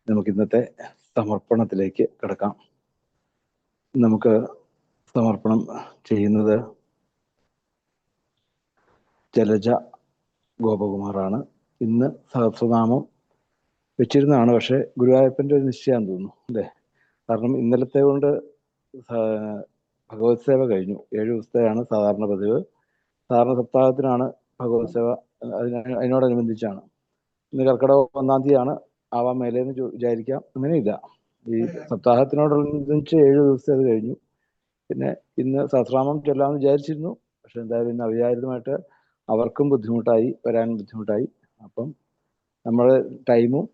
നമുക്ക് ഇന്നത്തെ സമർപ്പണത്തിലേക്ക് കിടക്കാം. നമുക്ക് സമർപ്പണം ചെയ്യുന്നത് ജലജ ഗോപകുമാറാണ്. ഇന്ന് സഹസ്രനാമം വെച്ചിരുന്നതാണ്, പക്ഷെ ഗുരുവായൂരപ്പൻ്റെ ഒരു നിശ്ചയം തോന്നുന്നു അല്ലേ? കാരണം ഇന്നലത്തെ കൊണ്ട് ഭഗവത് സേവ കഴിഞ്ഞു. 7 ദിവസത്തെയാണ് സാധാരണ പതിവ്. സാധാരണ സപ്താഹത്തിനാണ് ഭഗവത് സേവ, അതിനോടനുബന്ധിച്ചാണ്. ഇന്ന് കർക്കിടക 1-ാം തീയതിയാണ്, ആവാൻ മേലേന്ന് വിചാരിക്കാം. അങ്ങനെയില്ല, ഈ സപ്താഹത്തിനോടനുബന്ധിച്ച് 7 ദിവസത്തെ അത് കഴിഞ്ഞു. പിന്നെ ഇന്ന് സഹസ്രനാമം ചൊല്ലാമെന്ന് വിചാരിച്ചിരുന്നു, പക്ഷെ എന്തായാലും ഇന്ന് അവിചാരിതമായിട്ട് അവർക്കും ബുദ്ധിമുട്ടായി, വരാൻ ബുദ്ധിമുട്ടായി. അപ്പം നമ്മൾ ടൈമും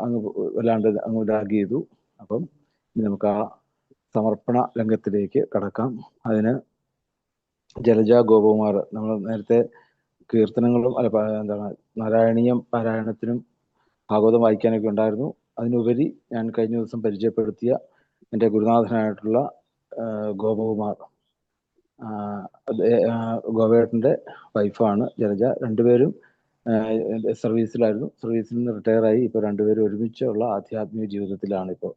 അങ്ങ് വല്ലാണ്ട് അങ്ങ് ലാഗ് ചെയ്തു. അപ്പം നമുക്ക് ആ സമർപ്പണ രംഗത്തിലേക്ക് കടക്കാം. അതിന് ജലജ ഗോപകുമാർ, നമ്മൾ നേരത്തെ കീർത്തനങ്ങളും എന്താണ് നാരായണീയം പാരായണത്തിനും ഭാഗവതം വായിക്കാനൊക്കെ ഉണ്ടായിരുന്നു. അതിനുപരി ഞാൻ കഴിഞ്ഞ ദിവസം പരിചയപ്പെടുത്തിയ എൻ്റെ ഗുരുനാഥനായിട്ടുള്ള ഗോപകുമാർ, ഗോപേട്ടൻ്റെ വൈഫാണ് ജലജ. രണ്ടുപേരും സർവീസിലായിരുന്നു. സർവീസിൽ നിന്ന് റിട്ടയറായി. ഇപ്പോൾ രണ്ടുപേരും ഒരുമിച്ചുള്ള ആധ്യാത്മിക ജീവിതത്തിലാണ് ഇപ്പോൾ.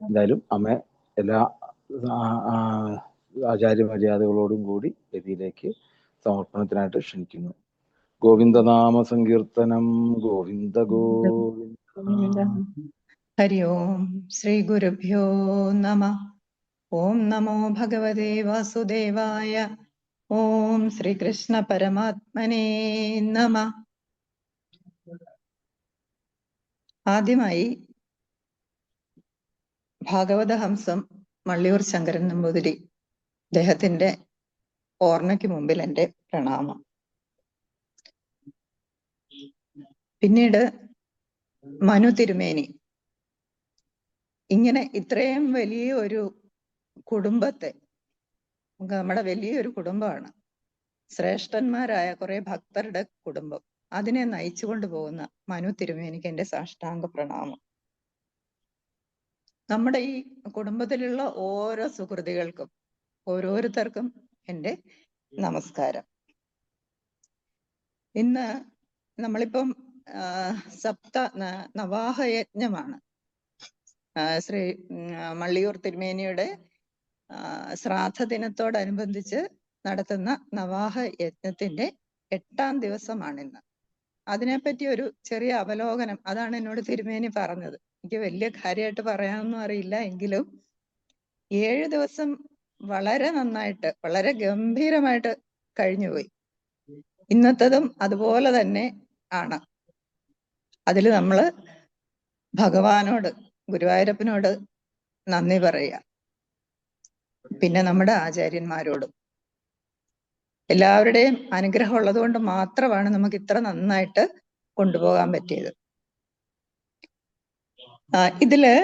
എന്തായാലും അമ്മ എല്ലാ ആചാര്യ മര്യാദകളോടും കൂടി വേദിയിലേക്ക് സമർപ്പണത്തിനായിട്ട് ക്ഷണിക്കുന്നു. ഗോവിന്ദനാമ സങ്കീർത്തനം. ഗോവിന്ദ ഗോവിന്ദ. ഹരി ഓം ശ്രീ ഗുരുഭ്യോ നമഃ. ഓം നമോ ഭഗവതേ വാസുദേവായ. ഓം ശ്രീകൃഷ്ണ പരമാത്മനേ നമഃ. ആദ്യമായി ഭാഗവതഹംസം മള്ളിയൂർ ശങ്കരൻ നമ്പൂതിരി അദ്ദേഹത്തിന്റെ ഓർമ്മയ്ക്ക് മുമ്പിൽ എൻ്റെ പ്രണാമം. പിന്നീട് മനു തിരുമേനി, ഇങ്ങനെ ഇത്രയും വലിയ ഒരു കുടുംബത്തെ, നമ്മുടെ വലിയൊരു കുടുംബമാണ്, ശ്രേഷ്ഠന്മാരായ കുറെ ഭക്തരുടെ കുടുംബം, അതിനെ നയിച്ചു കൊണ്ടുപോകുന്ന മനു തിരുമേനിക്ക് എൻ്റെ സാഷ്ടാംഗ പ്രണാമം. നമ്മുടെ ഈ കുടുംബത്തിലുള്ള ഓരോ സുഹൃത്തുക്കൾക്കും ഓരോരുത്തർക്കും എൻ്റെ നമസ്കാരം. ഇന്ന് നമ്മളിപ്പം നവാഹയജ്ഞമാണ്. ശ്രീ മള്ളിയൂർ തിരുമേനിയുടെ ശ്രാദ്ധ ദിനത്തോടനുബന്ധിച്ച് നടത്തുന്ന നവാഹ യജ്ഞത്തിന്റെ 8-ാം ദിവസമാണിന്ന്. അതിനെപ്പറ്റി ഒരു ചെറിയ അവലോകനം, അതാണ് എന്നോട് തിരുമേനി പറഞ്ഞത്. എനിക്ക് വലിയ കാര്യമായിട്ട് പറയാനൊന്നും അറിയില്ല, എങ്കിലും 7 ദിവസം വളരെ നന്നായിട്ട്, വളരെ ഗംഭീരമായിട്ട് കഴിഞ്ഞുപോയി. ഇന്നത്തതും അതുപോലെ തന്നെ ആണ്. അതിൽ നമ്മൾ ഭഗവാനോട്, ഗുരുവായൂരപ്പനോട് നന്ദി പറയുക. പിന്നെ നമ്മുടെ ആചാര്യന്മാരോടും എല്ലാവരുടെയും അനുഗ്രഹം ഉള്ളത് കൊണ്ട് മാത്രമാണ് നമുക്ക് ഇത്ര നന്നായിട്ട് കൊണ്ടുപോകാൻ പറ്റിയത്. ഇതില്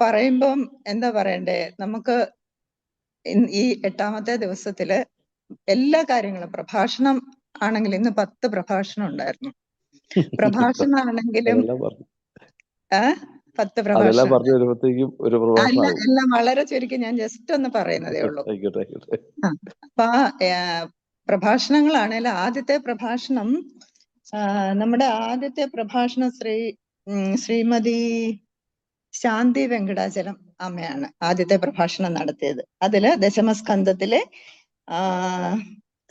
പറയുമ്പം എന്താ പറയണ്ടേ, നമുക്ക് ഈ 8-ാമത്തെ ദിവസത്തില് എല്ലാ കാര്യങ്ങളും, പ്രഭാഷണം ആണെങ്കിൽ ഇന്ന് 10 പ്രഭാഷണം ഉണ്ടായിരുന്നു. പ്രഭാഷണമാണെങ്കിലും 10 പ്രഭാഷണം എല്ലാം വളരെ ചുരുക്കി ഞാൻ ജസ്റ്റ് ഒന്ന് പറയുന്നതേ ഉള്ളൂ. അപ്പൊ പ്രഭാഷണങ്ങളാണെങ്കിൽ ആദ്യത്തെ പ്രഭാഷണം, നമ്മുടെ ആദ്യത്തെ പ്രഭാഷണം ശ്രീമതി ശാന്തി വെങ്കടാചലം അമ്മയാണ് ആദ്യത്തെ പ്രഭാഷണം നടത്തിയത്. അതില് ദശമസ്കന്ധത്തിലെ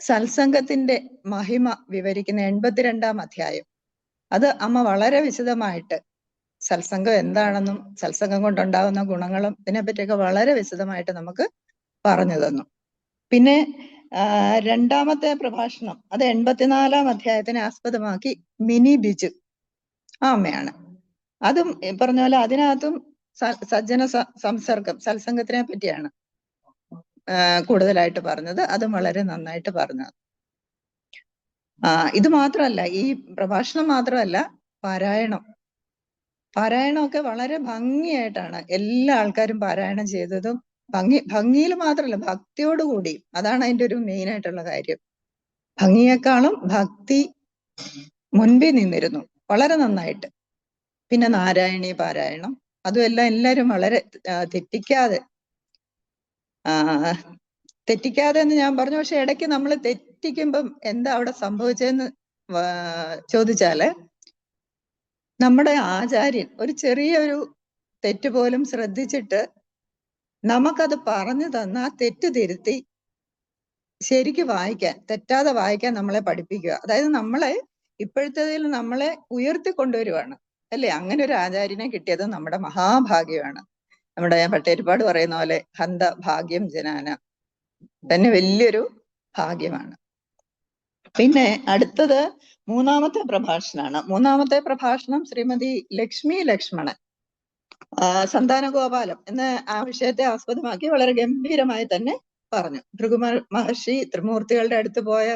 സത്സംഗത്തിന്റെ മഹിമ വിവരിക്കുന്ന 82-ാം അധ്യായം, അത് അമ്മ വളരെ വിശദമായിട്ട് സത്സംഗം എന്താണെന്നും സത്സംഗം കൊണ്ടുണ്ടാകുന്ന ഗുണങ്ങളും ഇതിനെപ്പറ്റിയൊക്കെ വളരെ വിശദമായിട്ട് നമുക്ക് പറഞ്ഞു തന്നു. പിന്നെ 2-ാമത്തെ പ്രഭാഷണം, അത് 84-ാം അധ്യായത്തിനെ ആസ്പദമാക്കി മിനി ബിജു അമ്മയാണ്. അതും പറഞ്ഞ പോലെ അതിനകത്തും സജ്ജന സംസർഗം, സത്സംഗത്തിനെ പറ്റിയാണ് കൂടുതലായിട്ട് പറഞ്ഞത്. അതും വളരെ നന്നായിട്ട് പറഞ്ഞത്. ഇത് മാത്രമല്ല, ഈ പ്രഭാഷണം മാത്രമല്ല, പാരായണമൊക്കെ വളരെ ഭംഗിയായിട്ടാണ് എല്ലാ ആൾക്കാരും പാരായണം ചെയ്തതും. ഭംഗിയിൽ മാത്രമല്ല, ഭക്തിയോടുകൂടി. അതാണ് അതിൻ്റെ ഒരു മെയിൻ ആയിട്ടുള്ള കാര്യം. ഭംഗിയേക്കാളും ഭക്തി മുൻപിൽ നിന്നിരുന്നു വളരെ നന്നായിട്ട്. പിന്നെ നാരായണീ പാരായണം, അതുമെല്ലാം എല്ലാവരും വളരെ തെറ്റിക്കാതെ എന്ന് ഞാൻ പറഞ്ഞു. പക്ഷെ ഇടയ്ക്ക് നമ്മൾ തെറ്റിക്കുമ്പം എന്താ അവിടെ സംഭവിച്ചതെന്ന് ചോദിച്ചാല്, നമ്മുടെ ആചാര്യൻ ഒരു ചെറിയൊരു തെറ്റ് പോലും ശ്രദ്ധിച്ചിട്ട് നമുക്കത് പറഞ്ഞു തന്ന ആ തെറ്റ് തിരുത്തി ശരിക്ക് വായിക്കാൻ, തെറ്റാതെ വായിക്കാൻ നമ്മളെ പഠിപ്പിക്കുക. അതായത് നമ്മളെ ഇപ്പോഴത്തേതിൽ നമ്മളെ ഉയർത്തിക്കൊണ്ടുവരുവാണ്, അല്ലേ? അങ്ങനെ ഒരു ആചാര്യനെ കിട്ടിയത് നമ്മുടെ മഹാഭാഗ്യമാണ്. നമ്മുടെ ഭട്ടതിരിപ്പാട് പറയുന്ന പോലെ ഹന്ത ഭാഗ്യം ജനാന, തന്നെ വലിയൊരു ഭാഗ്യമാണ്. പിന്നെ അടുത്തത് മൂന്നാമത്തെ പ്രഭാഷണമാണ്. മൂന്നാമത്തെ പ്രഭാഷണം ശ്രീമതി ലക്ഷ്മി ലക്ഷ്മണൻ സന്താനഗോപാലം എന്ന ആ വിഷയത്തെ ആസ്പദമാക്കി വളരെ ഗംഭീരമായി തന്നെ പറഞ്ഞു. ഭൃഗു മഹർഷി ത്രിമൂർത്തികളുടെ അടുത്ത് പോയ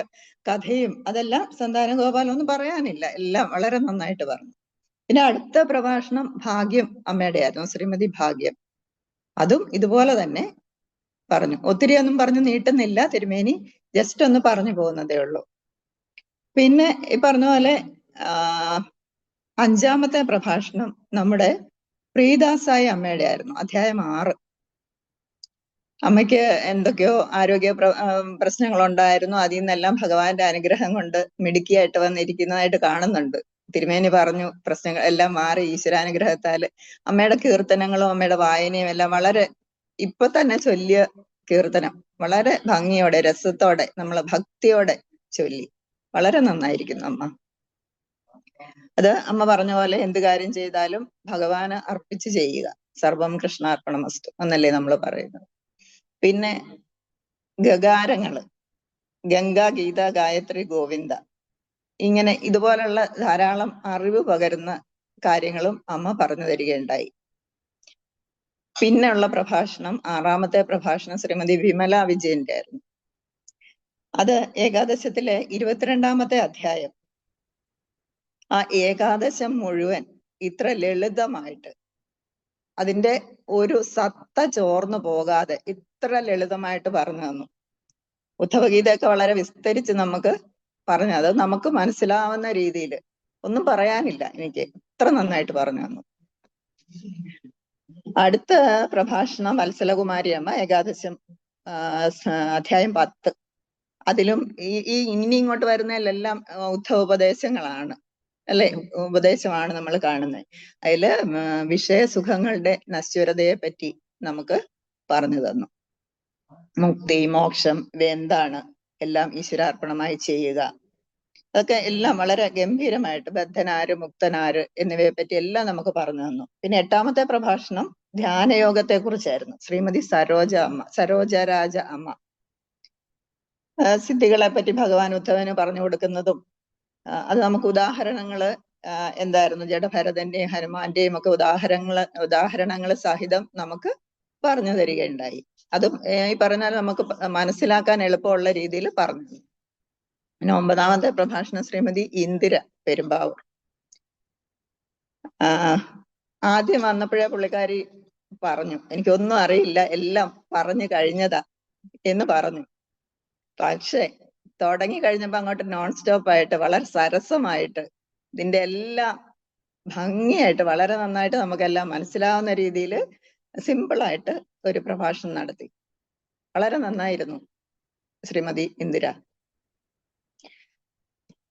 കഥയും അതെല്ലാം സന്താനഗോപാലം ഒന്നും പറയാനില്ല, എല്ലാം വളരെ നന്നായിട്ട് പറഞ്ഞു. പിന്നെ അടുത്ത പ്രഭാഷണം ഭാഗ്യം അമ്മയുടെ ആയിരുന്നു, ശ്രീമതി ഭാഗ്യം. അതും ഇതുപോലെ തന്നെ പറഞ്ഞു. ഒത്തിരി ഒന്നും പറഞ്ഞു നീട്ടുന്നില്ല, തിരുമേനി ജസ്റ്റ് ഒന്ന് പറഞ്ഞു പോകുന്നതേ ഉള്ളൂ. പിന്നെ ഈ പറഞ്ഞ പോലെ അഞ്ചാമത്തെ പ്രഭാഷണം നമ്മുടെ പ്രീദാസായി അമ്മയുടെ ആയിരുന്നു, അധ്യായം 6. അമ്മയ്ക്ക് എന്തൊക്കെയോ ആരോഗ്യ പ്രശ്നങ്ങളുണ്ടായിരുന്നു. അതിൽ നിന്നെല്ലാം ഭഗവാന്റെ അനുഗ്രഹം കൊണ്ട് മിടുക്കിയായിട്ട് വന്നിരിക്കുന്നതായിട്ട് കാണുന്നുണ്ട്. തിരുമേനി പറഞ്ഞു പ്രശ്നങ്ങൾ എല്ലാം മാറി ഈശ്വരാനുഗ്രഹത്താല്. അമ്മയുടെ കീർത്തനങ്ങളും അമ്മയുടെ വായനയും എല്ലാം വളരെ, ഇപ്പൊ തന്നെ ചൊല്ലിയ കീർത്തനം വളരെ ഭംഗിയോടെ രസത്തോടെ നമ്മള് ഭക്തിയോടെ ചൊല്ലി. വളരെ നന്നായിരിക്കുന്നു അമ്മ. അത് അമ്മ പറഞ്ഞ പോലെ എന്ത് കാര്യം ചെയ്താലും ഭഗവാന് അർപ്പിച്ച് ചെയ്യുക. സർവം കൃഷ്ണാർപ്പണമസ്തു എന്നല്ലേ നമ്മൾ പറയുന്നത്. പിന്നെ ഗകാരങ്ങള്, ഗംഗ, ഗീത, ഗായത്രി, ഗോവിന്ദ, ഇങ്ങനെ ഇതുപോലുള്ള ധാരാളം അറിവ് പകരുന്ന കാര്യങ്ങളും അമ്മ പറഞ്ഞു തരികയുണ്ടായി. പിന്നെയുള്ള പ്രഭാഷണം, ആറാമത്തെ പ്രഭാഷണം ശ്രീമതി വിമല വിജയന്റെ ആയിരുന്നു. അത് ഏകാദശത്തിലെ 22ാമത്തെ അധ്യായം. ആ ഏകാദശം മുഴുവൻ ഇത്ര ലളിതമായിട്ട്, അതിന്റെ ഒരു സത്ത ചോർന്നു പോകാതെ ഇത്ര ലളിതമായിട്ട് പറഞ്ഞു തന്നു. ഉദ്ധവഗീതയൊക്കെ വളരെ വിസ്തരിച്ച് നമുക്ക് പറഞ്ഞു, അത് നമുക്ക് മനസ്സിലാവുന്ന രീതിയിൽ, ഒന്നും പറയാനില്ല എനിക്ക്, ഇത്ര നന്നായിട്ട് പറഞ്ഞു തന്നു. അടുത്ത പ്രഭാഷണം വത്സലകുമാരി അമ്മ, ഏകാദശം അധ്യായം 10. അതിലും ഇനി ഇങ്ങോട്ട് വരുന്നതിലെല്ലാം ഉദ്ധവോപദേശങ്ങളാണ്, അല്ലെ? ഉപദേശമാണ് നമ്മൾ കാണുന്നത്. അതില് വിഷയസുഖങ്ങളുടെ നശ്വരതയെ പറ്റി നമുക്ക് പറഞ്ഞു തന്നു. മുക്തി, മോക്ഷം എന്താണ്, എല്ലാം ഈശ്വരാർപ്പണമായി ചെയ്യുക, അതൊക്കെ എല്ലാം വളരെ ഗംഭീരമായിട്ട്, ബദ്ധനാര് മുക്തനാര് എന്നിവയെ പറ്റി എല്ലാം നമുക്ക് പറഞ്ഞു തന്നു. പിന്നെ 8ാമത്തെ പ്രഭാഷണം ധ്യാനയോഗത്തെ കുറിച്ചായിരുന്നു. ശ്രീമതി സരോജരാജ അമ്മ സിദ്ധികളെ പറ്റി ഭഗവാൻ ഉദ്ധവന് പറഞ്ഞു കൊടുക്കുന്നതും, അത് നമുക്ക് ഉദാഹരണങ്ങള് എന്തായിരുന്നു, ജഡഭരതന്റെയും ഹനുമാന്റെയും ഒക്കെ ഉദാഹരണങ്ങൾ സഹിതം നമുക്ക് പറഞ്ഞു തരികയുണ്ടായി. അതും ഈ പറഞ്ഞാൽ നമുക്ക് മനസ്സിലാക്കാൻ എളുപ്പമുള്ള രീതിയിൽ പറഞ്ഞു. പിന്നെ 9ാമത്തെ പ്രഭാഷണം ശ്രീമതി ഇന്ദിര പെരുമ്പാവൂർ. ആദ്യം വന്നപ്പോഴേ പുള്ളിക്കാരി പറഞ്ഞു, എനിക്കൊന്നും അറിയില്ല, എല്ലാം പറഞ്ഞു കഴിഞ്ഞതാ എന്ന് പറഞ്ഞു. പക്ഷെ തുടങ്ങി കഴിഞ്ഞപ്പോ അങ്ങോട്ട് നോൺ സ്റ്റോപ്പ് ആയിട്ട് വളരെ സരസമായിട്ട് ഇതിന്റെ എല്ലാം ഭംഗിയായിട്ട് വളരെ നന്നായിട്ട് നമുക്കെല്ലാം മനസ്സിലാവുന്ന രീതിയിൽ സിമ്പിളായിട്ട് ഒരു പ്രഭാഷണം നടത്തി. വളരെ നന്നായിരുന്നു ശ്രീമതി ഇന്ദിര.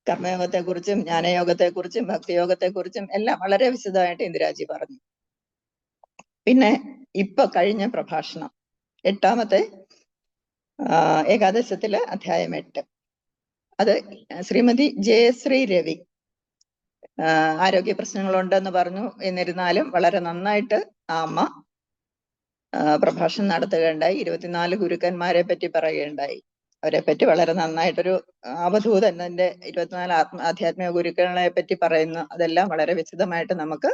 കർമ്മയോഗത്തെക്കുറിച്ചും ജ്ഞാനയോഗത്തെക്കുറിച്ചും ഭക്തിയോഗത്തെക്കുറിച്ചും എല്ലാം വളരെ വിശദമായിട്ട് ഇന്ദിരാജി പറഞ്ഞു. പിന്നെ ഇപ്പൊ കഴിഞ്ഞ പ്രഭാഷണം 8ാമത്തെ ഏകാദശത്തിലെ അധ്യായം 8. അത് ശ്രീമതി ജയശ്രീ രവി. ആരോഗ്യ പ്രശ്നങ്ങളുണ്ടെന്ന് പറഞ്ഞു, എന്നിരുന്നാലും വളരെ നന്നായിട്ട് ആ അമ്മ പ്രഭാഷണം നടത്തുകയുണ്ടായി. 24 ഗുരുക്കന്മാരെ പറ്റി പറയുകയുണ്ടായി. അവരെ പറ്റി വളരെ നന്നായിട്ടൊരു അവധൂതൻ തന്റെ 24 ആധ്യാത്മിക ഗുരുക്കളെ പറ്റി പറയുന്നു. അതെല്ലാം വളരെ വിശദമായിട്ട് നമുക്ക്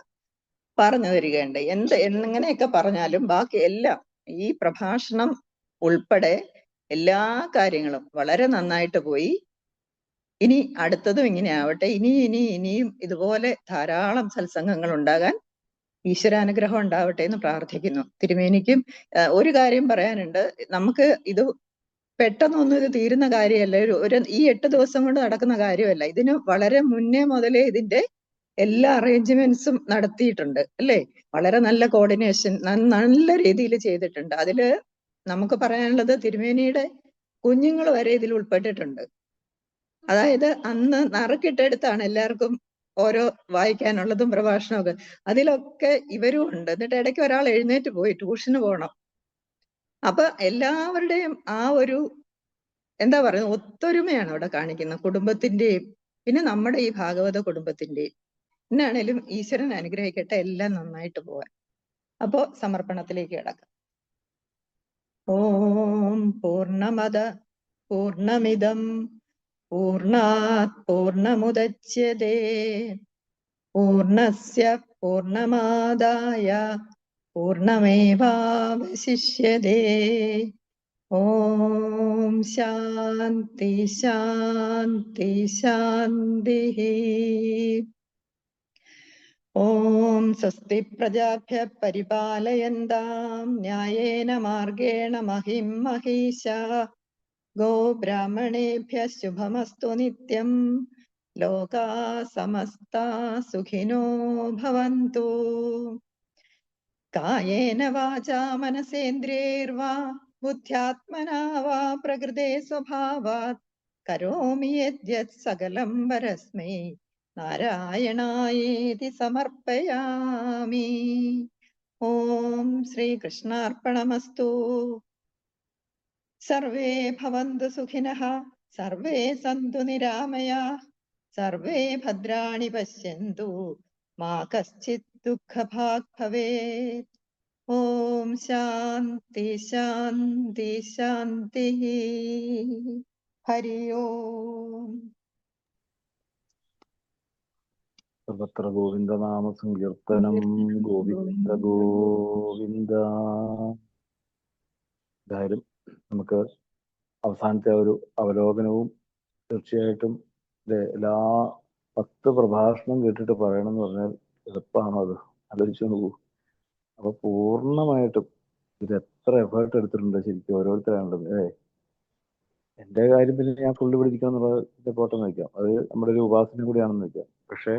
പറഞ്ഞു തരികയുണ്ടായി. എങ്ങനെയൊക്കെ പറഞ്ഞാലും ബാക്കി എല്ലാം, ഈ പ്രഭാഷണം ഉൾപ്പെടെ എല്ലാ കാര്യങ്ങളും വളരെ നന്നായിട്ട് പോയി. ഇനി അടുത്തതും ഇങ്ങനെ ആവട്ടെ. ഇനിയും ഇതുപോലെ ധാരാളം സത്സംഗങ്ങൾ ഉണ്ടാകാൻ ഈശ്വരാനുഗ്രഹം ഉണ്ടാവട്ടെ എന്ന് പ്രാർത്ഥിക്കുന്നു. തിരുമേനിക്കും ഒരു കാര്യം പറയാനുണ്ട്. നമുക്ക് ഇത് പെട്ടെന്നൊന്നും ഇത് തീരുന്ന കാര്യമല്ല. ഈ 8 ദിവസം കൊണ്ട് നടക്കുന്ന കാര്യമല്ല. ഇതിന് വളരെ മുന്നേ മുതലേ ഇതിന്റെ എല്ലാ അറേഞ്ച്മെന്റ്സും നടത്തിയിട്ടുണ്ട്, അല്ലേ? വളരെ നല്ല കോർഡിനേഷൻ നല്ല രീതിയിൽ ചെയ്തിട്ടുണ്ട്. അതില് നമുക്ക് പറയാനുള്ളത്, തിരുമേനിയുടെ കുഞ്ഞുങ്ങൾ വരെ ഇതിൽ ഉൾപ്പെട്ടിട്ടുണ്ട്. അതായത് അന്ന് നറുക്കിട്ടെടുത്താണ് എല്ലാവർക്കും ഓരോ വായിക്കാനുള്ളതും പ്രഭാഷണമൊക്കെ. അതിലൊക്കെ ഇവരും ഉണ്ട്. എന്നിട്ട് ഇടയ്ക്ക് ഒരാൾ എഴുന്നേറ്റ് പോയി ട്യൂഷന് പോകണം. അപ്പൊ എല്ലാവരുടെയും ആ ഒരു എന്താ പറയുന്നത്, ഒത്തൊരുമയാണ് അവിടെ കാണിക്കുന്നത്, കുടുംബത്തിന്റെയും പിന്നെ നമ്മുടെ ഈ ഭാഗവത കുടുംബത്തിന്റെയും. എന്നാണേലും ഈശ്വരൻ അനുഗ്രഹിക്കട്ടെ, എല്ലാം നന്നായിട്ട് പോവാൻ. അപ്പോ സമർപ്പണത്തിലേക്ക് കിടക്കാം. ഓം പൂർണ്ണമദ പൂർണ്ണമിദം പൂർണ്ണാത് പൂർണ്ണമുദച്യതേ പൂർണ്ണസ്യ പൂർണ്ണമാദായ പൂർണ്ണമേവാവശിഷ്യതേ. ഓം ശാന്തി ശാന്തി ശാന്തി. ഓം സ്വസ്തി പ്രജാഭ്യഃ പരിപാലയന്താം ന്യായേന മാർഗേണ മഹിം മഹീശാഃ. ഗോബ്രാഹ്മണേഭ്യഃ ശുഭമസ്തു നിത്യം. ലോകാഃ സമസ്താഃ സുഖിനോ ഭവന്തു. കായേന വാചാ മനസേന്ദ്രിയൈർവാ ബുദ്ധ്യാത്മനാ വാ പ്രകൃതേ സ്വഭാവാത് കരോമി യദ്യത് സകലം പരസ്മൈ നാരായണായേതി സമർപ്പയാമി. ഓം ശ്രീകൃഷ്ണാർപ്പണമസ്തു. സർവേ ഭവന്തു സുഖിനഃ, സർവേ സന്തു നിരാമയാഃ, സർവേ ഭദ്രാണി പശ്യന്തു, മാ കശ്ചിത് ദുഃഖഭാഗ് ഭവേത്. ഓം ശാന്തി ശാന്തി ശാന്തി. ഹരി ഓം. സർവത്ര ഗോവിന്ദനാമ സങ്കീർത്തനം. ഗോവിന്ദ ഗോവിന്ദ. എന്തായാലും നമുക്ക് അവസാനത്തെ ഒരു അവലോകനവും തീർച്ചയായിട്ടും എല്ലാ 10 പ്രഭാഷണം കേട്ടിട്ട് പറയണമെന്ന് പറഞ്ഞാൽ എളുപ്പമാണോ? അത് ആലോചിച്ചു നോക്കൂ. അപ്പൊ പൂർണ്ണമായിട്ടും ഇത് എത്ര എഫേർട്ട് എടുത്തിട്ടുണ്ട് ശരിക്കും ഓരോരുത്തരാണുള്ളത്. എന്റെ കാര്യം പിന്നെ ഞാൻ ഫുള്ള് പിടിക്കണം എന്നുള്ളത് പോട്ടെന്ന് വയ്ക്കാം, അത് നമ്മുടെ ഒരു ഉപാസന കൂടിയാണെന്ന് വയ്ക്കാം. പക്ഷെ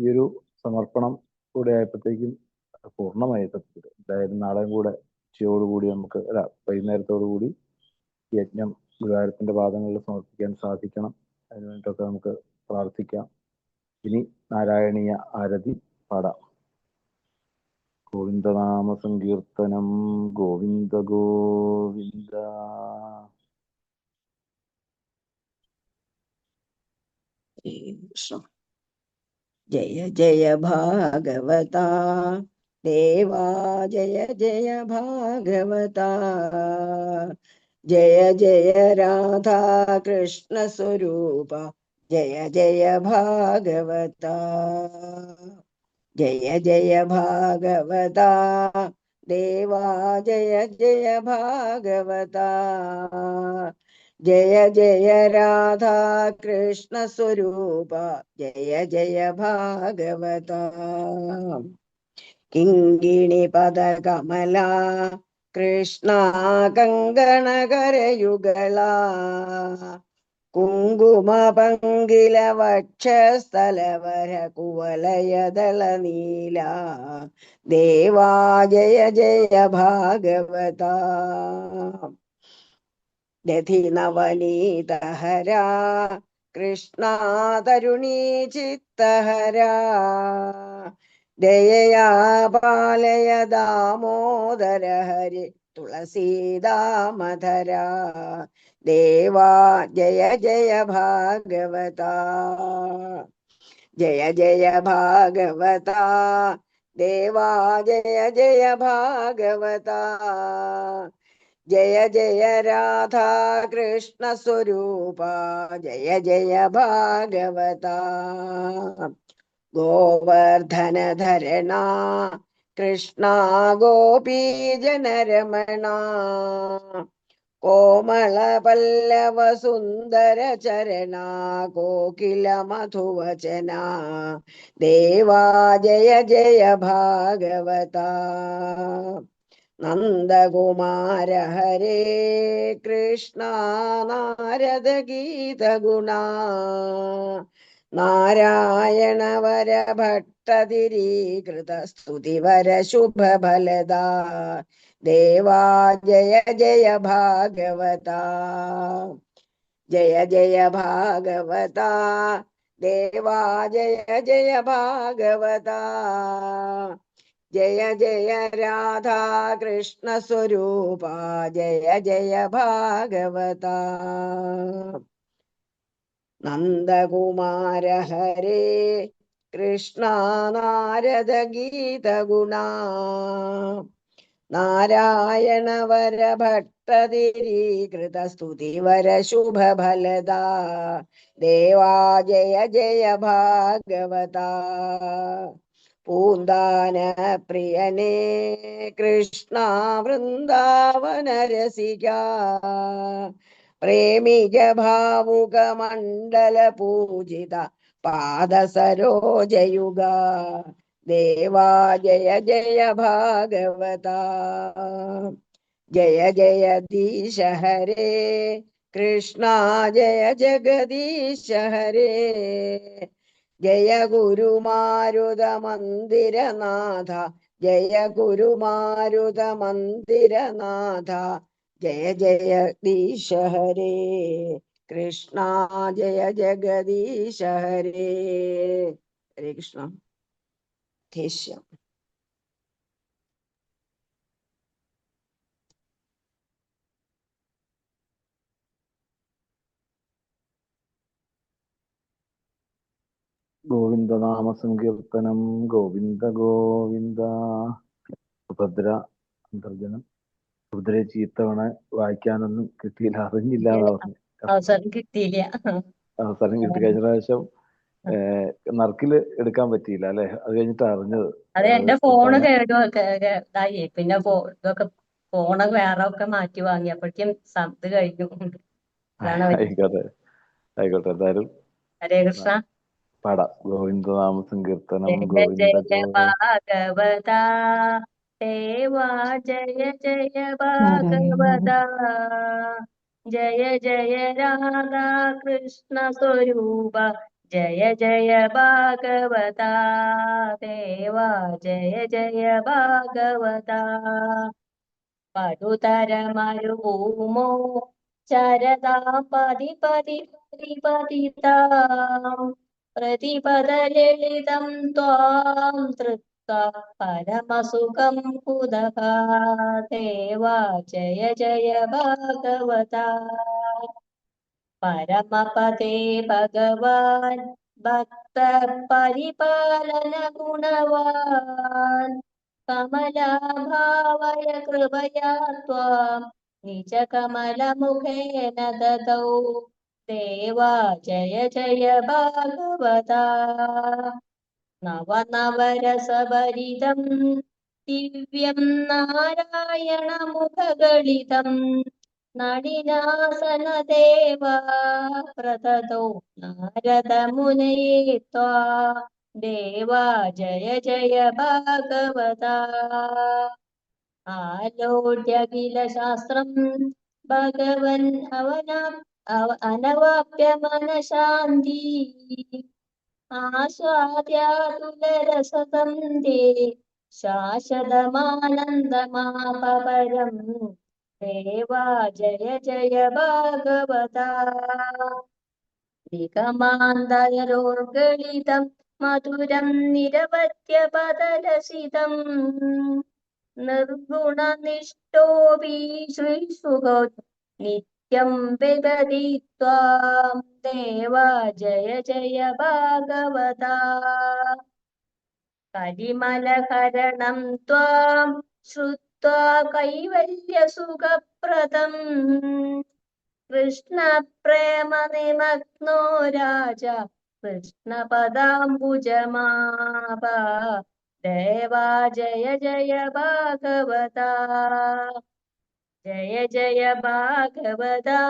ഈ ഒരു സമർപ്പണം കൂടെ ആയപ്പോഴത്തേക്കും പൂർണ്ണമായി സത്യത്തിൽ. എന്തായാലും നാളെയും കൂടെ ഉച്ചയോടുകൂടി നമുക്ക് വൈകുന്നേരത്തോടുകൂടി യജ്ഞം ഗുരുവായൂരപ്പന്റെ പാദങ്ങളിൽ സമർപ്പിക്കാൻ സാധിക്കണം. അതിനുവേണ്ടിയിട്ടൊക്കെ നമുക്ക് പ്രാർത്ഥിക്കാം. ഇനി നാരായണീയ ആരതി പാടാം. ഗോവിന്ദനാമ സങ്കീർത്തനം. ഗോവിന്ദ ഗോവിന്ദ. ജയ ജയ ഭാഗവത ദേവാ, ജയ ജയ ഭാഗവത. ജയ ജയ രാധാ കൃഷ്ണ സ്വരൂപ, ജയ ജയ ഭാഗവത. ജയ ജയ ഭാഗവത ദേവാ, ജയ ജയ ഭാഗവത. ജയ ജയ രാധാ കൃഷ്ണ സ്വരൂപ, ജയ ജയ ഭാഗവത. കിങ്കിണി പദകമല കൃഷ്ണ കങ്കണകരയുഗള, കുങ്കുമ പങ്കില വക്ഷസ്ഥലവര കുവലയദള നീല. ദേവാ ജയ ജയ ഭാഗവത. ദധി നവനീതഹരാ കൃഷ്ണ തരുണീ ചിത്തഹരാ, ദയയാ പാലയ ദാമോദര ഹരി തുളസീദാമധരാ. ദേവാ ജയ ജയ ഭാഗവത. ജയ ജയ ഭാഗവത ദേവാ, ജയ ജയ ഭാഗവത. ജയ ജയ രാധാ കൃഷ്ണ സ്വരൂപ, ജയ ജയ ഭാഗവത. ഗോവർദ്ധനധരണ കൃഷ്ണ ഗോപീജനരമണ, കോമള പല്ലവ സുന്ദര ചരണ കോകില മധുവചന. ദേവാ ജയ ജയ ഭാഗവത. നന്ദകുമാര ഹരേ കൃഷ്ണ നാരദ ഗീത ഗുണ, നാരായണ വര ഭട്ടതിരീകൃത സ്തുതിവര ശുഭഫലദ. ദേവാ ജയ ജയ ഭാഗവത. ജയ ജയ ഭാഗവത देवा जय जय भागवता जय जय राधा कृष्ण स्वरूपा जय जय भागवता नंदकुमार हरे कृष्ण नारद गीत गुणा नारायण वर भट्टदिरीकृत स्तुति वर शुभ फलदा देवा जय जय भागवता पून्दान प्रियने कृष्ण वृंदावन रसिका प्रेमिज भावुक मंडल पूजिता पाद सरोजयुगा देवा जय जय भागवता जय जयदीश हरे कृष्णा जय जगदीश हरे जय गुरु मारुद मंदिर नाथ जय गुरु मारुद मंदिर नाथ जय जगदीश हरे कृष्णा जय जगदीश हरे हरे कृष्ण ധേഷ്യം ഗോവിന്ദനാമ സങ്കീർത്തനം ഗോവിന്ദ ഗോവിന്ദ. സുഭദ്ര അന്തർജനം. സുഭദ്രയെ ഇത്തവണ വായിക്കാനൊന്നും കിട്ടിയില്ല, അറിഞ്ഞില്ല എന്ന് പറഞ്ഞു. അവസരം കിട്ടിയില്ല. അവസരം കിട്ടി. കഴിഞ്ഞ പ്രാവശ്യം നറുക്കില് എടുക്കാൻ പറ്റിയില്ല അല്ലെ? അത് കഴിഞ്ഞിട്ട് അറിഞ്ഞത്. അതെ, എന്റെ ഫോണ് ഇതായി. പിന്നെ ഇതൊക്കെ ഫോണ് വേറെ ഒക്കെ മാറ്റി വാങ്ങിയപ്പോഴേക്കും ഇത് കഴിഞ്ഞു. ആയിക്കോട്ടെ ആയിക്കോട്ടെ, എന്തായാലും ഹരേ കൃഷ്ണ. പാടാം. ഗോവിന്ദനാമ സങ്കീർത്തനം ജയ ഗോവിന്ദ ജയ ഭാഗവത ദേവാ ജയ ജയ ഭാഗവത ജയ ജയ രാധാ കൃഷ്ണ സ്വരൂപ ജയ ജയ ഭാഗവത ദേവാ ജയ ജയ ഭാഗവത പടുതരമരുഭൂമോ ചരതാ പതി പതി പരിപതിതാം പ്രതിപദലളിതം ത്വാം തൃപ്താ പരമസുഖം കുതഃ ദേവാ ജയ ജയ ഭാഗവതാ പരമപദേ ഭഗവാൻ ഭക്ത പരിപാലന ഗുണവാൻ കമലാഭാവയ കൃപയാ ത്വാം നിജ കമലമുഖേന ദദൗ ദേവാ ജയ ജയ ഭാഗവതാ നവനവരസഭരിതം ദിവ്യം നാരായണമുഖഗളിതം നളിനാസനദേവാ പ്രതതോ നാരദമുനയേ ത്വാ ദേവാ ജയ ജയ ഭാഗവതാ ആലോട്യഖില ശാസ്ത്രം ഭഗവൻ അനവാപ്യ മനഃശാന്തി ആസ്വാദ്യാതുലരസതം ദേ ശാശ്വതമാനന്ദമാപരം ദേവാ ജയ ജയ ഭാഗവതാ നിഗമാന്തരോർഗളിതം മധുരം നിരവധ്യപദലസിതം നിർഗുണനിഷ്ഠോപി ശ്രീസുഖോ നിത്യം പിബതി ത്വാം ദേവാ ജയ ജയ ഭാഗവതാ കരിമലഹരണം ത്വാം ശ്രുത്വാ കൈവല്യസുഖപ്രദം കൃഷ്ണ പ്രേമ നിമഗ്നോ രാജ കൃഷ്ണപദാംബുജമാപ ദേവാ ജയ ജയ ഭാഗവതാ ജയ ജയ ഭാഗവതാ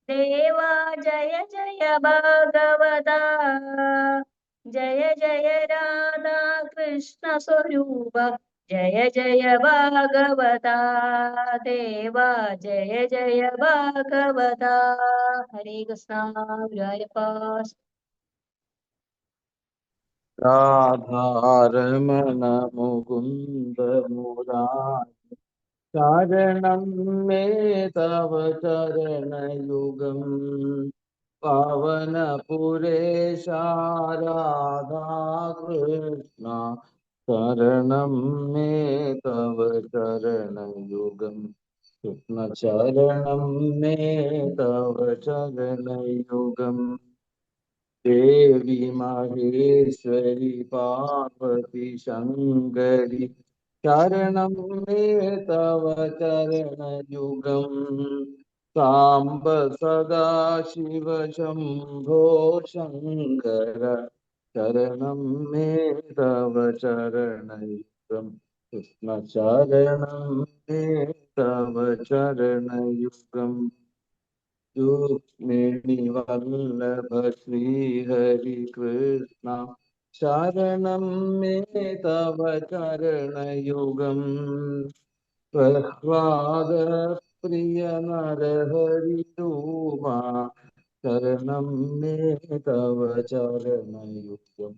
ദേവാ ജയ ജയ ഭാഗവതാ ജയ ജയ രാധാ കൃഷ്ണ സ്വരൂപ ജയ ജയ ഭാഗവതാ ദേവാ ജയ ജയ ഭാഗവതാ ഹരേ കൃഷ്ണ. ഗുരുവായൂരപ്പ. രാധാരമണ മുകുന്ദ മുരാരി ശരണം മേ തവ ചരണയുഗം പാവന പുരേശ രാധാ കൃഷ്ണ ശരണം മേ തവ ചരണയുഗം കൃഷ്ണ ശരണം മേ തവ ചരണയുഗം ദേവി മഹേശ്വരി പാർവതി ശങ്കരി ശരണം മേ തവ ചരണയുഗം സാംബ സദാശിവ ശംഭോ ശങ്കര ശരണം മേ തവ ചരണയുഗം കൃഷ്ണ ശരണം മേ തവ ചരണയുഗം രുക്മിണി വല്ലഭ ശ്രീഹരി കൃഷ്ണ ശരണം മേ തവ ചരണയുഗം പ്രഹ്ലാദ പ്രിയ നരഹരി രൂപ ശരണം മേ തവ ചരണയുഗം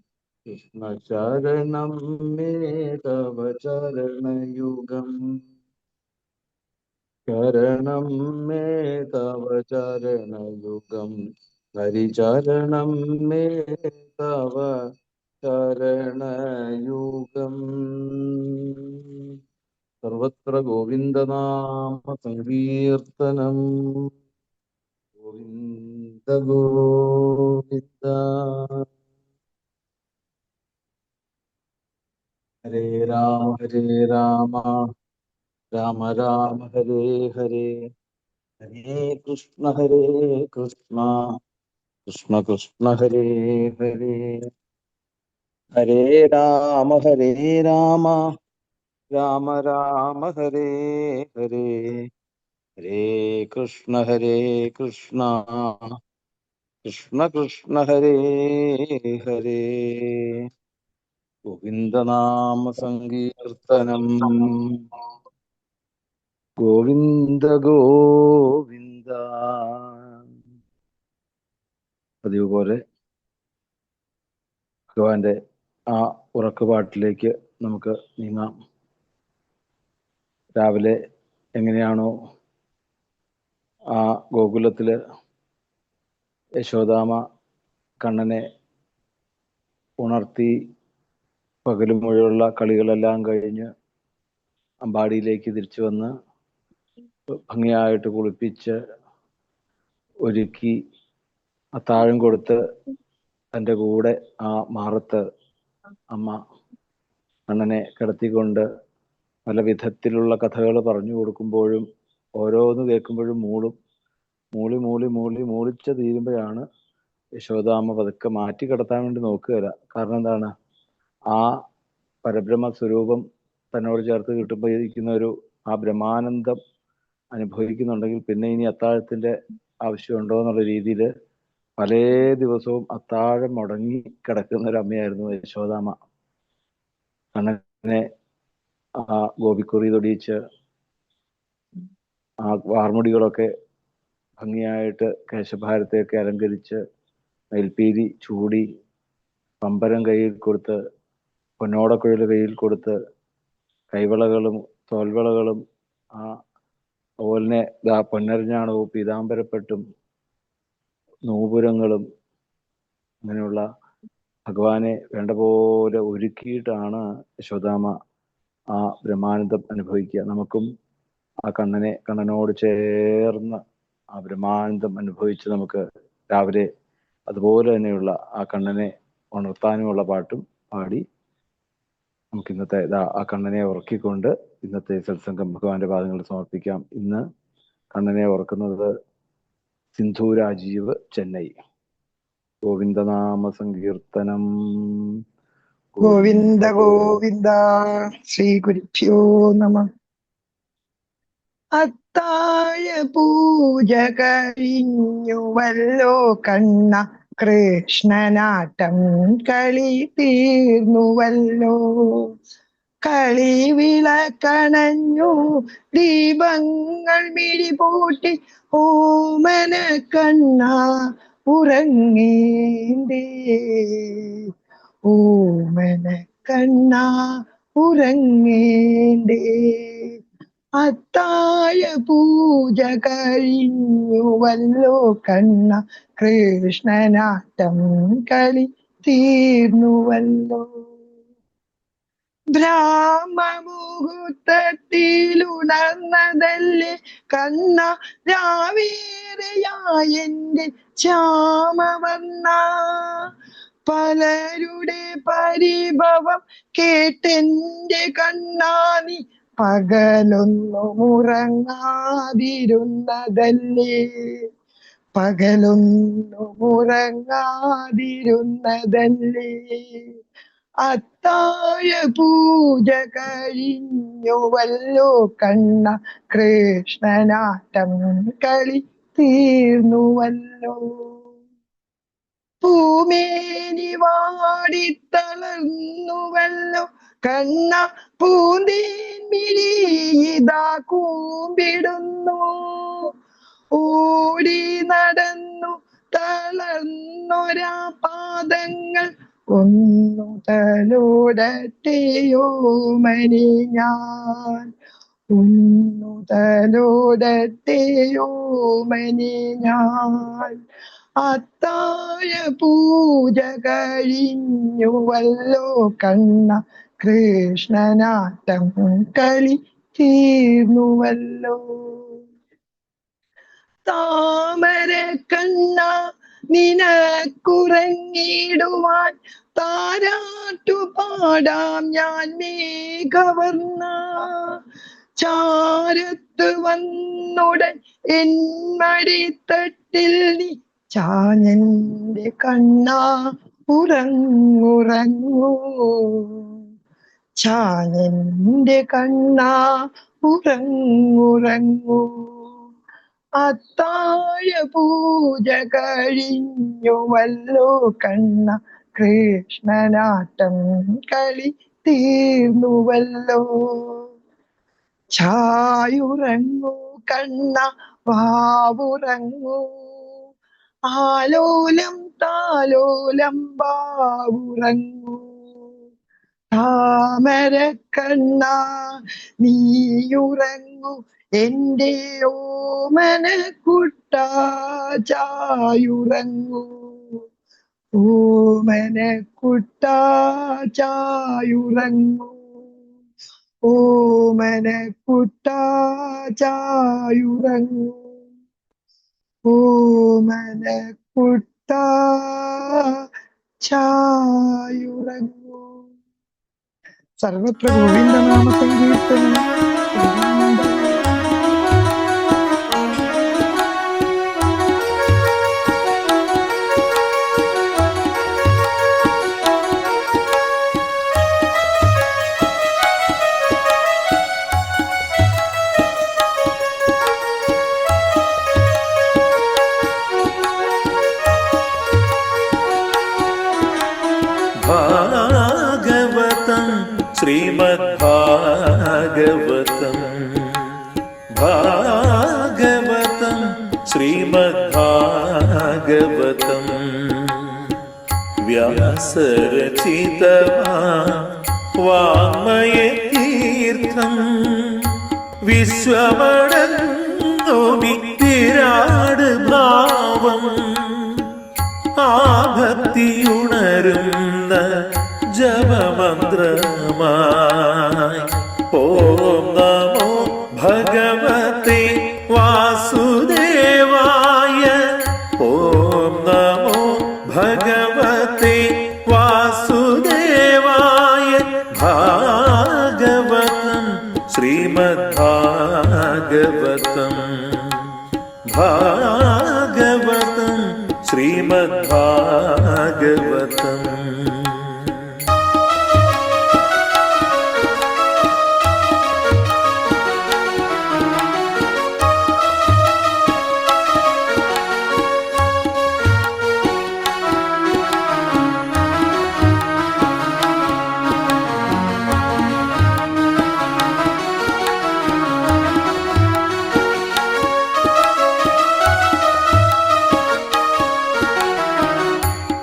കൃഷ്ണ ശരണം മേ തവ ചരണയുഗം ശരണം മേ തവ ചരണയുഗം ഹരിചരണം മേ തവ ചരണയുഗം സർവത്ര ഗോവിന്ദനാമ സങ്കീർത്തനം ഗോവിന്ദ ഗോവിന്ദ ഹരേ രാമ രാമ രാമ ഹരേ ഹരേ ഹരേ കൃഷ്ണ കൃഷ്ണ കൃഷ്ണ ഹരേ ഹരേ ഹരേ രാമ രാമ രാമ ഹരേ ഹരേ ഹരേ കൃഷ്ണ കൃഷ്ണ കൃഷ്ണ ഹരേ ഹരേ ഗോവിന്ദനാമ സങ്കീർത്തനം ഗോവിന്ദ ഗോവിന്ദ. പതിവ് പോലെ ഭഗവാന്റെ ആ ഉറക്കുപാട്ടിലേക്ക് നമുക്ക് നീങ്ങാം. രാവിലെ എങ്ങനെയാണോ ആ ഗോകുലത്തില് യശോദാമ കണ്ണനെ ഉണർത്തി പകലും മുഴുവനുള്ള കളികളെല്ലാം കഴിഞ്ഞ് അമ്പാടിയിലേക്ക് തിരിച്ചു വന്ന് ഭംഗിയായിട്ട് കുളിപ്പിച്ച് ഒരുക്കി അത്താഴം കൊടുത്ത് തൻ്റെ കൂടെ ആ മാറത്ത് അമ്മ കണ്ണനെ കിടത്തിക്കൊണ്ട് പല വിധത്തിലുള്ള കഥകൾ പറഞ്ഞു കൊടുക്കുമ്പോഴും ഓരോന്ന് കേൾക്കുമ്പോഴും മൂളിച്ച തീരുമ്പോഴാണ് യശോദാമ്മ പതുക്കെ മാറ്റി കിടത്താൻ വേണ്ടി നോക്കുകയില്ല. കാരണം എന്താണ്, ആ പരബ്രഹ്മ സ്വരൂപം തന്നോട് ചേർത്ത് കിട്ടുമ്പോൾ ഇരിക്കുന്ന ആ ബ്രഹ്മാനന്ദം അനുഭവിക്കുന്നുണ്ടെങ്കിൽ പിന്നെ ഇനി അത്താഴത്തിന്റെ ആവശ്യമുണ്ടോ എന്നുള്ള രീതിയിൽ പല ദിവസവും അത്താഴം മുടങ്ങി കിടക്കുന്ന ഒരു അമ്മയായിരുന്നു യശോദാമ്മ. കണ്ണനെ ആ ഗോപിക്കുറി തൊടിയിച്ച് ആ വാർമുടികളൊക്കെ ഭംഗിയായിട്ട് കേശഭാരത്തെയൊക്കെ അലങ്കരിച്ച് മയിൽപ്പീലി ചൂടി പമ്പരം കയ്യിൽ കൊടുത്ത് പൊന്നോടക്കുഴൽ കയ്യിൽ കൊടുത്ത് കൈവളകളും തോൽവളകളും അതുപോലെ പൊന്നരഞ്ഞാണവും പീതാംബരപ്പെട്ടും നൂപുരങ്ങളും അങ്ങനെയുള്ള ഭഗവാനെ വേണ്ട പോലെ ഒരുക്കിയിട്ടാണ് യശോദാമ്മ ആ ബ്രഹ്മാനന്ദം അനുഭവിക്കുക. നമുക്കും ആ കണ്ണനോട് ചേർന്ന് ആ ബ്രഹ്മാനന്ദം അനുഭവിച്ച് നമുക്ക് രാവിലെ അതുപോലെ തന്നെയുള്ള ആ കണ്ണനെ ഉണർത്താനുമുള്ള പാട്ടും പാടി നമുക്ക് ഇന്നത്തെ ആ കണ്ണനെ ഉറക്കിക്കൊണ്ട് ഇന്നത്തെ സത്സംഗം ഭഗവാന്റെ പാദങ്ങളിൽ സമർപ്പിക്കാം. ഇന്ന് കണ്ണനെ ഉറക്കുന്നത് സിന്ധു രാജീവ്, ചെന്നൈ. ഗോവിന്ദനാമ സങ്കീർത്തനം. ഗോവിന്ദ ഗോവിന്ദ. ശ്രീ ഗുരുഭ്യോ നമഃ. അത്താഴ പൂജ കഴിഞ്ഞുവല്ലോ കണ്ണ, കൃഷ്ണനാട്ടം കളി തീർന്നുവല്ലോ. കളി വിളക്കണഞ്ഞു ദീപങ്ങൾ മിഴിപൂട്ടി, ഓമന കണ്ണ ഉറങ്ങേണ്ടേ, ഓമന കണ്ണ ഉറങ്ങേണ്ടേ. അത്താഴ പൂജ കഴിഞ്ഞുവല്ലോ കണ്ണ, കൃഷ്ണനാട്ടം കളി തീർന്നുവല്ലോ. ബ്രാഹ്മമുഹൂർത്തത്തിലുണർന്നതല്ലേ കണ്ണ, രാവേറെയായെന്റെ ശ്യാമവർണ്ണ. പലരുടെ പരിഭവം കേട്ടെന്റെ കണ്ണാ, നീ പകലൊന്നും ഉറങ്ങാതിരുന്നതല്ലേ, പകലൊന്നും ഉറങ്ങാതിരുന്നതല്ലേ. അത്താഴ പൂജ കഴിഞ്ഞുവല്ലോ കണ്ണ, കൃഷ്ണനാട്ടം കളി തീർന്നുവല്ലോ. പൂമേനി വാടിത്തളർന്നുവല്ലോ കണ്ണ, പൂന്തേൻമിഴിയിതാ കൂമ്പിടുന്നു. ഓടി നടന്നു തളർന്നൊരാ പാദങ്ങൾ ഒന്നു തലോടട്ടെയോ മനെ ഞാൻ, ഒന്നു തലോടട്ടെയോ മനെ ഞാൻ. അത്താഴ പൂജ കഴിഞ്ഞുവല്ലോ കണ്ണ, കൃഷ്ണനാട്ടം കളി തീർന്നുവല്ലോ. താമര കണ്ണ നിനക്കുറങ്ങിടുവാൻ താരാട്ടു പാടാം ഞാൻ മേഘവർണ്ണ. ചാരത്ത് വന്നുടൻ എൻ മടിത്തട്ടിൽ നീ ചാഞ്ഞന്റെ കണ്ണാ ഉറങ്ങുറങ്ങൂ, ചാഞ്ഞന്റെ കണ്ണാ ഉറങ്ങുറങ്ങൂ. അത്താഴ പൂജ കഴിഞ്ഞുവല്ലോ കണ്ണ, കൃഷ്ണനാട്ടം കളി തീർന്നുവല്ലോ. ചായുറങ്ങൂ കണ്ണ വാവുറങ്ങൂ, ആലോലം താലോലം വാവുറങ്ങൂ. താമര കണ്ണ നീയുറങ്ങൂ എന്റെ ഓമനക്കുട്ട, ചായുറങ്ങൂ, ഓമനക്കുട്ട ചായുറങ്ങൂ, ഓമനക്കുട്ട ചായുറങ്ങൂ, ഓമനക്കുട്ട ചായുറങ്ങൂ. സർവത്ര ഗോവിന്ദനാമ സങ്കീർത്തനം. ഭാഗവതം ശ്രീമദ് ഭാഗവതം, ഭാഗവതം ശ്രീമദ് ഭാഗവതം. വ്യാസരചിതമാ വാങ്മയതീർത്ഥം, വിശ്വമടങ്ങു വിരാട് ഭാവം. ആ ഭക്തിയുണരുന്ന ജപമന്ത്രമായി ഓം നമോ ഭഗവതേ വാസുദേവായ, ഓം നമോ ഭഗവതേ വാസുദേവായ. ഭാഗവതം ശ്രീമദ് ഭാഗവതം, ഭാഗവതം ശ്രീമദ് ഭാഗവതം.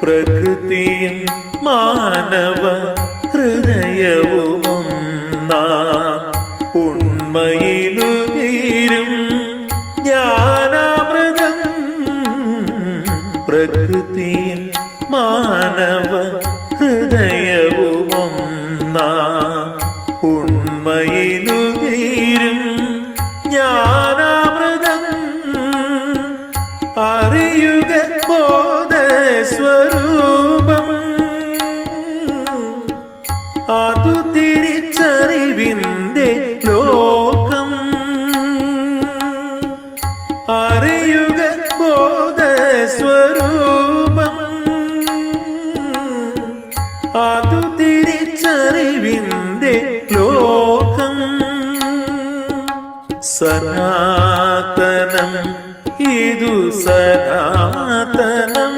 പ്രകൃതിയും മാനവ ഹൃദയവുമൊന്നാ ഉണ്മയിലും തിരിച്ചറിവിന്റെ ലോകം അറിയുക ബോധസ്വരൂപം. അതു തിരിച്ചറിവിന്റെ ലോകം സനാതനം. ഇതു സനാതനം,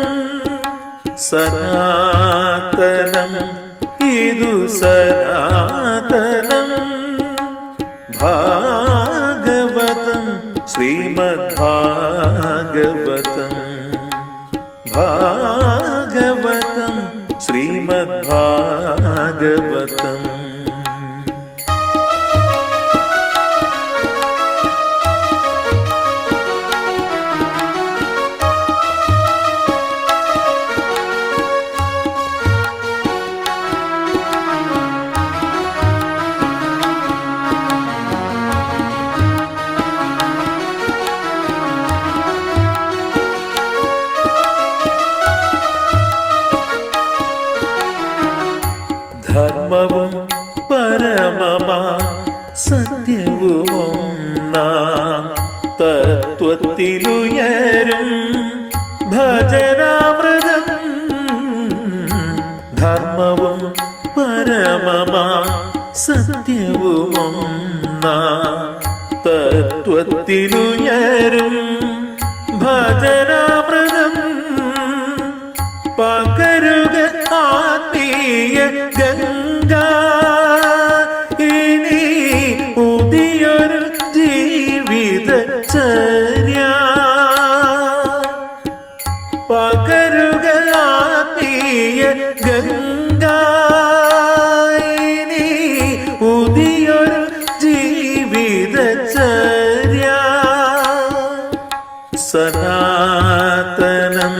സനാതനം. ഇതു സനാതനം. ഭാഗവതം ശ്രീമദ്ഭാഗവതം. ഭാഗവതം ശ്രീമദ്ഭാഗവതം. ധർമ്മവും പരമമാ സത്യവുമൊന്നാം തത്വത്തിലുയരും ഭജനാമൃതം. ധർമ്മവും പരമമാ സത്യവുമൊന്നാം തത്വത്തിലുയരും ഭജനാമൃതം. പകരുക ആത്മീയ ഗംഗ. ഇനി പുതിയൊരു ജീവിതചര്യ. പകരുക ആത്മീയ ഗംഗ. ഇനി പുതിയൊരു ജീവിതചര്യ. സനാതനം.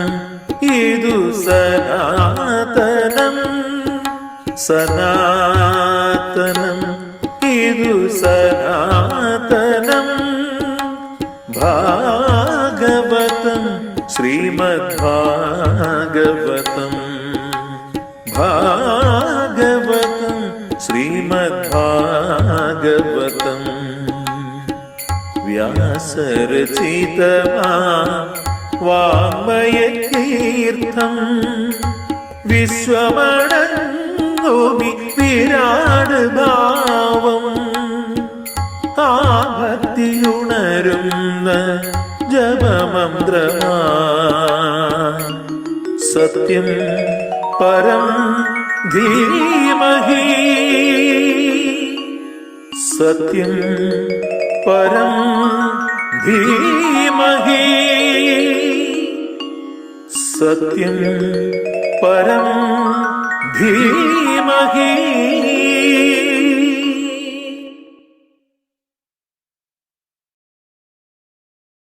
ഇതു സനാതനം, സനാതനം. ഇതു സനാതനം. ഭാഗവതം ശ്രീമദ്ഭാഗവതം. ഭാഗവതം ശ്രീമദ്ഭാഗവതം. വ്യാസരചിതമാ വാങ്മയതീർത്ഥം വിശ്വമടങ്ങുമി വിരാട് ഭാവം. ആ ഭക്തിയുണരുന്ന ജപമന്ത്രമാ സത്യം പരം ധീമഹി. സത്യം പരം ധീമഹി. സത്യം പരം ധീമഹി.